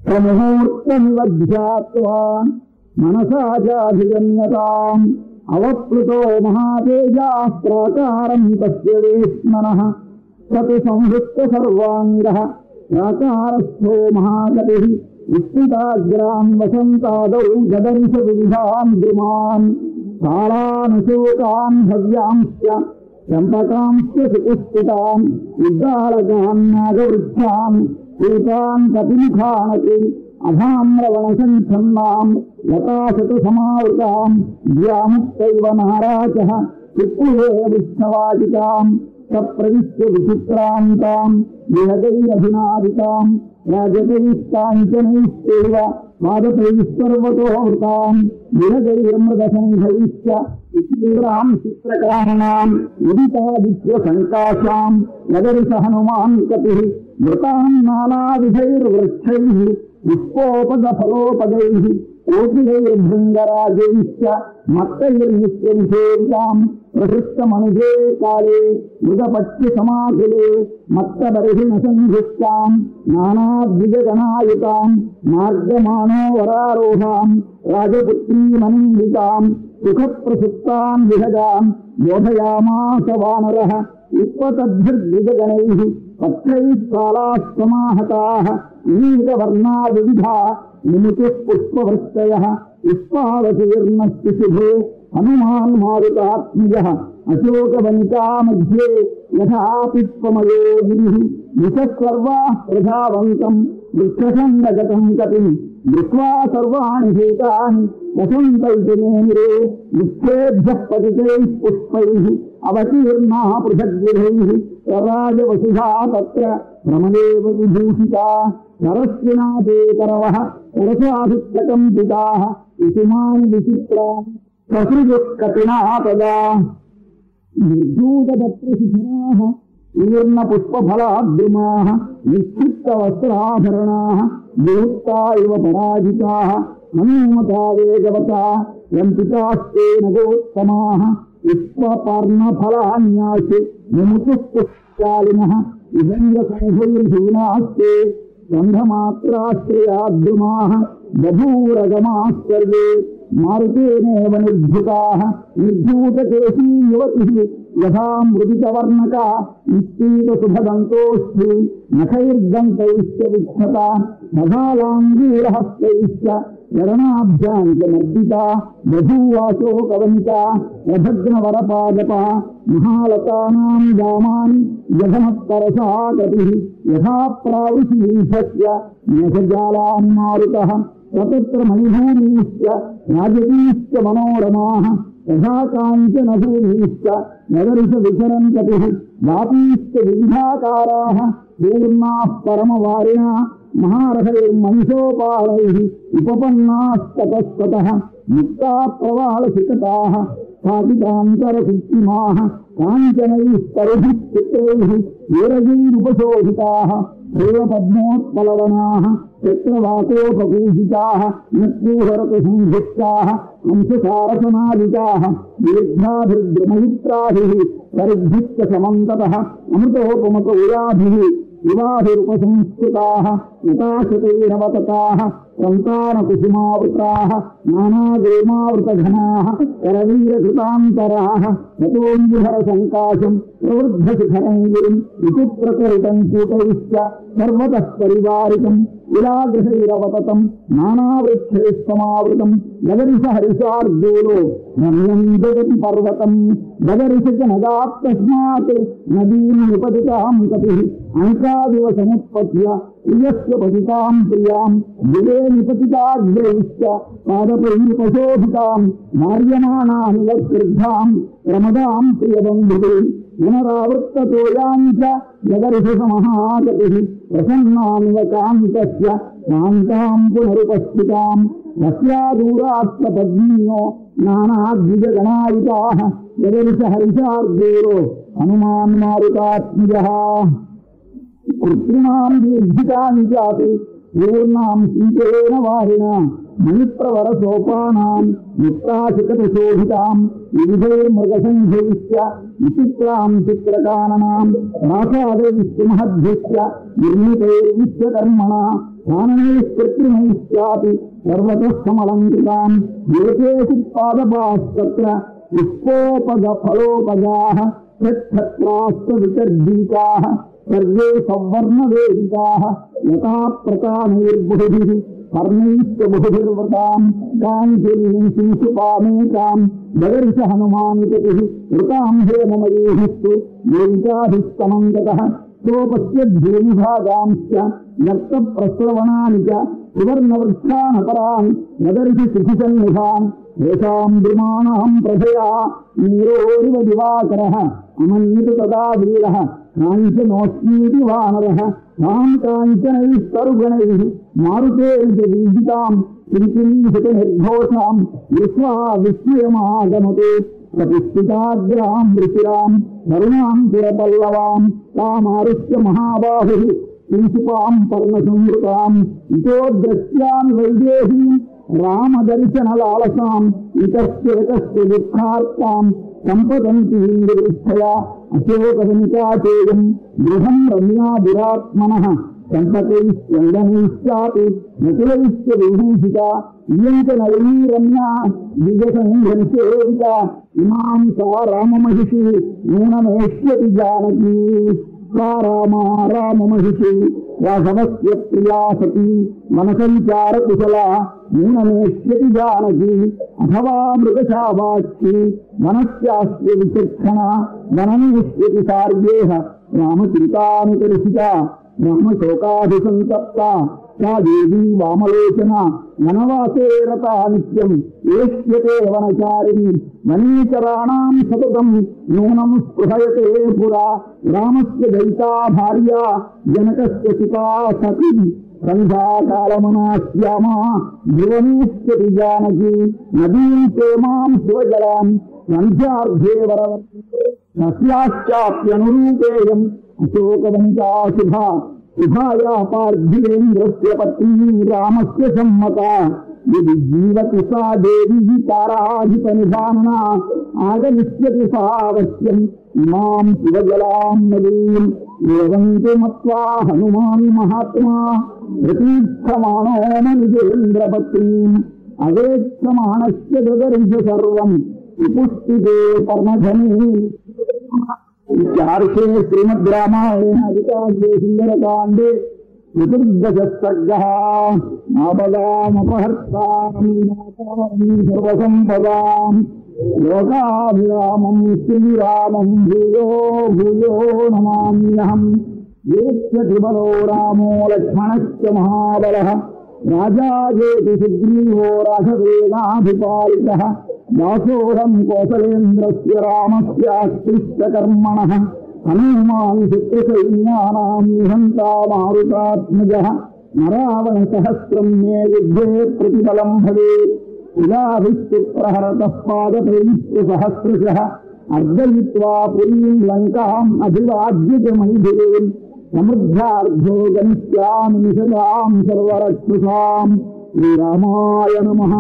ప్రముహూర్తమివ ధ్యాత్వా మనసాజాధిగమ్యతాం అవప్లుతో మహాతేజాః ప్రాకారం తస్య వేష్మనః సతు సంహృత్య సర్వాంగః ప్రాకారస్థో మహాగతిః విస్తృతాగ్రాన్ వసంతాదౌ జదర్శ వివిధాన్ ద్రుమాన్ కాళానుశోకాన్ భవ్యాంశ్చ చంపకాంశ్చ సుపుష్పితాన్ ఉద్దాలకాన్ నాగవృక్షాన్ శూతాన్ కపిముఖానకి అధామ్రవణసంఛన్నాం లతాశత సమావృతాం ద్యాముక్తైవ నారాచః చిత్తులే విష్ణవాజితాం సప్రవిశ్య విచిత్రాంతాం విహగైరభినాదితాం రాజకైస్తాంచనైశ్చైవ పాదతైస్సర్వతోవృతాం విహగైర్మృదసంఘైశ్చ విచిత్రాం చిత్రకారణాం ఉదితాదిత్య సంకాశాం నగరిస హనుమాన్ కపిః మృతాం నానావిధైర్వృక్షైః పుష్పోపగఫలోపగైః కోకిలైర్భృంగరాజైశ్చ మత్తైర్నిత్యంసేవ్యాం ప్రహృష్టమనుజే కాళే మృగపక్షి సమాకులే మత్తబర్హిణ సంహృష్టాం నానాద్విజగణాయుతాం మార్గమానో వరారోహాం రాజపుత్రీమనిందితాం సుఖప్రసుప్తాం విహగాం బోధయామాస వానరః విప్పతద్భిర్ద్విజగణైః పక్షైః కాళాః సమాహతాః వినీతవర్ణా వివిధా నిముతుః పుష్పవృష్టయః పుష్పావతీర్ణస్య శుభే హనుమాన్ మారుతాత్మజః అశోకవనికా మధ్యే యథా పుష్పమయో గిరిః దిశः సర్వాः ప్రధావంతం వృక్షసంగగతం కపిం దృష్ట్వా సర్వాణి భూతాని వసంతైతినేమిరే వృక్షేభ్యః పతితైః పుష్పైః అవతీర్ణా పృథగ్విధైః రాజవసుధా తత్ర భ్రమదేవ విభూషితా సరస్వినాథే కరవః సరసాభిప్రకంపితాః కుసుమాని విచిత్రాణి ససృజుః కపినా తదా నిర్ధూతపత్రశిఖరాः పూర్ణపుష్పఫలాద్రుమాः నిశ్చిత్తవస్త్రాభరణాः విముక్తా ఇవ పరాజితాः హనుమతా వేగవతా రంపితాస్తే నగోత్తమాः పుష్పపర్ణఫలాన్యాసి నిముతుః పుష్పాలినः విభంగసంభైర్హీనాస్తే గంధమాత్రాశ్రయాద్రుమాः బభూరగమాः సర్వే మారుతేనేవ నిర్ధృతాः నిర్ధూతకేశీ యువతిః యథా మృదితవర్ణకా నిశ్చీతసుభదంతోऽస్తి నఖైర్దంతైశ్చ విక్షతా మఘాలాంగీరహస్తైశ్చ చరణాభ్యాం చ మర్దితా బభూవాశోకవనితా రభగ్నవరపాదపా మహాలతానాం దామాని యథమత్తరసా కపిః యథా ప్రావృషీభస్య మేఘజాలాన్ మారుతః తత్ర మణిభూమీశ్చ రాజకీశ్చ మనోరమాః యథా కాంచన భూమీశ్చ నగరిష విచరన్ కపిః వాపీశ్చ వివిధాకారాः పూర్ణాః పరమవారిణా మహారథైర్మహిషోపాలైః ఉపపన్నాస్తతస్తతః ముక్తా ప్రవాళశిఖతాः స్థాపితాంతరకుట్టిమాः కాంచనైః స్తరుభిః చిత్రైః వీరజైరుపశోభితాः దేవపద్మోత్పలవనాः చక్రవాకోపకూజితాः నూహరతసంహృష్టాः హంససారసనాదితాः దీర్ఘాభిర్ద్రుమయుత్రాభిः పరిద్భిశ్చ సమంతతః అమృతోపమకౌరాభిः యువాభిరుపసంస్కృతాः నతాశతైరవతతాः సంతానకుసుమావృతాः నానాగ్రేమావృతఘనాः కరవీరకృతాంతరాः తతోంజుహరసంకాశం ప్రవృద్ధశిఖరం గిరిం విచిత్రకరితం కూటైశ్చ సర్వతః పరివారితం ఇలాగ్రహైరవతతం నానావృక్షైస్తమావృతం గగరిష హరిషార్దూలో రమ్యం జగతి పర్వతం గగరిష చ నదాత్తస్మాత్ నదీం నిపతితాం కపిః అంకాదివ సముత్పత్య ప్రియస్య పతితాం ప్రియాం జలే నిపతితాగ్రైశ్చ పాదపైరుపశోభితాం మార్యమాణాం వక్రుద్ధాం ప్రమదాం ప్రియబంధుభిः పునరావృత్తతోయాం చ జగరిష సమహాగతిః ప్రసన్నామివ కాంతస్య కాంతాం పునరుపస్థితాం తస్యాదూరాత్త పద్మీయో నానాద్విజగణాయుతాः జగరిష హరిషార్దూలో హనుమాన్ మారుతాత్మజः కృత్రిమాం దీర్ఘితాని చాపి పూర్ణాం సించేన వారిణా మణిప్రవరసోపానాం ముక్తాశిఖతశోభితాం వివిధైర్మృగసంఘైశ్చ విచిత్రాం చిత్రకాననాం ప్రాసాదైశ్చ మహద్భిశ్చ నిర్మితైర్విశ్వకర్మణా కాననైః కృత్రిమైశ్చాపి సర్వతః సమలంకృతాం ఏకేషు పాదపాస్తత్ర పుష్పోపగఫలోపగాః తచ్చత్రాశ్చ విసర్జితాః సర్వే సవర్ణవేదితాః యథా ప్రతానైర్బహుభిః కర్ణైశ్చ బహుభిర్వృతాం కాంచలీం శిశుపామేకాం దదర్శ హనుమాన్వితతిః వృతాం హేమమయీభిస్తు యోగితాభిస్తమం గతః సోపశ్యద్భూమిభాగాంశ్చ నక్తప్రస్రవణాని చ సువర్ణవృక్షానపరాన్ దదర్శ శిఖిసన్నిభాన్ ఏషాం ద్రుమాణాం ప్రభయా నీరోరివ దివాకరః అమన్యతు తదా వీరః కాంచనోస్మీతి వానరః తాం కాంచనైః తరుగణైః మారుతేరిత విజితాం కింకింసిత నిర్ఘోషాం దృష్ట్వా విస్మయమాగమతే ప్రతిష్ఠితాగ్రాం రుచిరాం కరుణాం పురపల్లవాం తామారుష్య మహాబాహుః శిశుపాం పర్ణసంవృతాం ఇతో ద్రక్ష్యామి వైదేహీం రామదర్శనలాలసాం ఇతస్యేతస్య దుఃఖార్తాం సంపదంతి ఇంద్రియా అశోకవనికాచేయం గృహం రమ్యాభిరాత్మనః సంపతైశ్చందనైశ్చాపి నకులైశ్చ విభూషిత ఇయం చ నళినీ రమ్యా దిగసంఘర్షేవిత ఇమాం సా రామమహిషి నూనమేష్యతి జానకీ सा रामा राममहिषी राघवस्य प्रिया सती मनसञ्चारकुशला नूनमेष्यति जानकी अथवा मृगशावाक्षी वनस्यास्य विचक्षणा वनमेष्यति सार्गेह रामचिन्तानुकर्षिता ब्रह्मशोकाभिसन्तप्ता सा देवी वामलोचना वनवासे रता नित्यम् एष्यते वनचारिणी वनीचराणां सततं नूनं स्पृहयते पुरा रामस्य दयिता भार्या जनकस्य सुता सती सन्ध्याकालमनास्यामा ध्रुवमेष्यति जानकी नदीं प्रेमां शिवजलां सन्ध्यार्धे वरवर्तते तस्याश्चाप्यनुरूपेयम् अशोकवनिता शुभा शुभाया पार्थिवेन्द्रस्य पत्नी रामस्य सम्मता यदि जीवति सा देवी ताराधिपनिधाना आगमिष्यति सा अवश्यम् इमां शिवजलां नदीं एवन्तु मत्वा हनुमान् महात्मा प्रतीक्षमाणो मनुजेन्द्रपत्नीम् अवेक्षमाणस्य ददर्श सर्वम् विपुष्टिते पर्णधनी इत्यार्षे श्रीमद् रामायणे अधिकारे सुन्दरकाण्डे चतुर्दशः सर्गः आपदामपहर्तारं सर्वसम्पदां लोकाभिरामं श्रीरामं भूयो भूयो नमाम्यहम् येष्यति बलो रामो लक्ष्मणश्च महाबलः राजा जेति सुग्रीवो राघवेनाभिपालितः दासोऽहं कौसलेन्द्रस्य रामस्याश्लिष्टकर्मणः हनुमान् शत्रुसैन्यानां निहन्ता मारुतात्मजः नरावणसहस्रं मे युद्धे प्रतिबलं भवेत् इलाभिस्तु प्रहरतः पादपैश्च सहस्रशः अर्दयित्वा पुरीं लङ्काम् अभिवाद्यते मैथिलीम् समुद्रार्धो गमिष्यामि निषदां सर्वरक्षसाम् श्रीरामाय नमः।